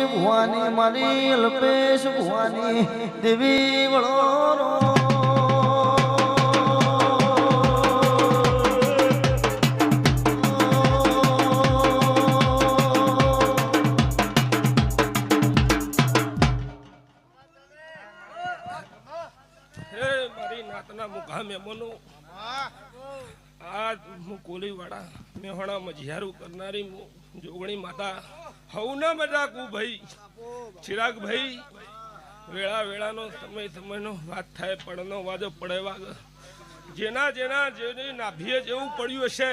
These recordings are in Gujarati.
ભુવાની મારી અલ્પેશ ભુવાની દેવી વળો आज मु कोलीवाड़ा मेहणा मझियारू करनारी जोगणी माता हवना मजाकू भाई चिराग भाई वेळा वेळानो समय समयनो વાત થાય પડનો વાજો પડે વાગ જેના જેના જેની નાભીએ જેવું પડ્યું હશે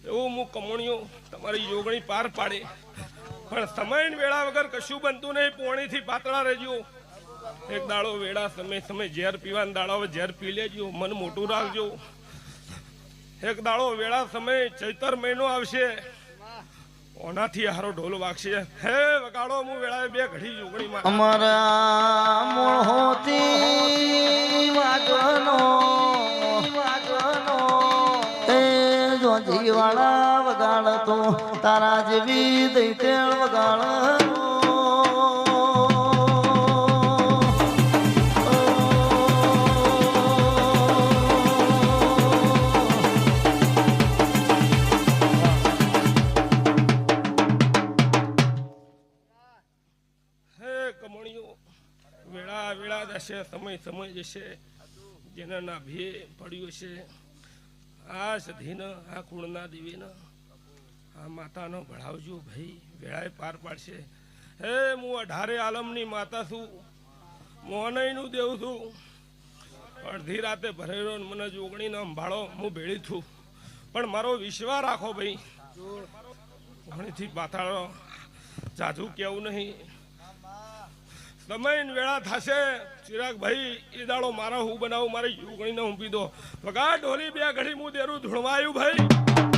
એવું હું કમણિયો તમારી જોગણી પાર પાડે પણ સમય વેળા વગર કશું બનતું નહીં પોણીથી પાતળા રહેજો એક દાડો વેળા સમય સમય ઝેર પીવાન દાડો ઝેર પી લેજો મન મોટું રાખજો એક દાડો વેળા સમય ચૈતર મહિનો આવશે ઓનાથી હારો ઢોલ વાગશે હે વગાડો હું વેળાએ બે ઘડી જોગણી માં અમારા મોહોતી વાગનો એ જોજીવાળા વગાડ તો તારા જેવી દૈતેળ વગાડ સમય સમય જશે જેના નાભીએ પડ્યું છે આ સધીને આ કુળના દેવીને આ માતાનો ભળાવજો ભાઈ વેળાએ પાર પાડશે હે હું 18 આલમની માતા છું મોનઈનું દેવ છું અડધી રાતે ભરેલો મને જોગણીને અંભાળો હું ભેળી છું પણ મારો વિશ્વાસ રાખો ભાઈ ઘણીથી પાતાળો જાજુ કેવું નહીં સમય વેળા થશે ચિરાગ ભાઈ એ દાડો મારા હું બનાવું મારી જોગણીને હું પીધો વગા ઢોલી બે ઘડી હું દેરું ધૂણવાયું ભાઈ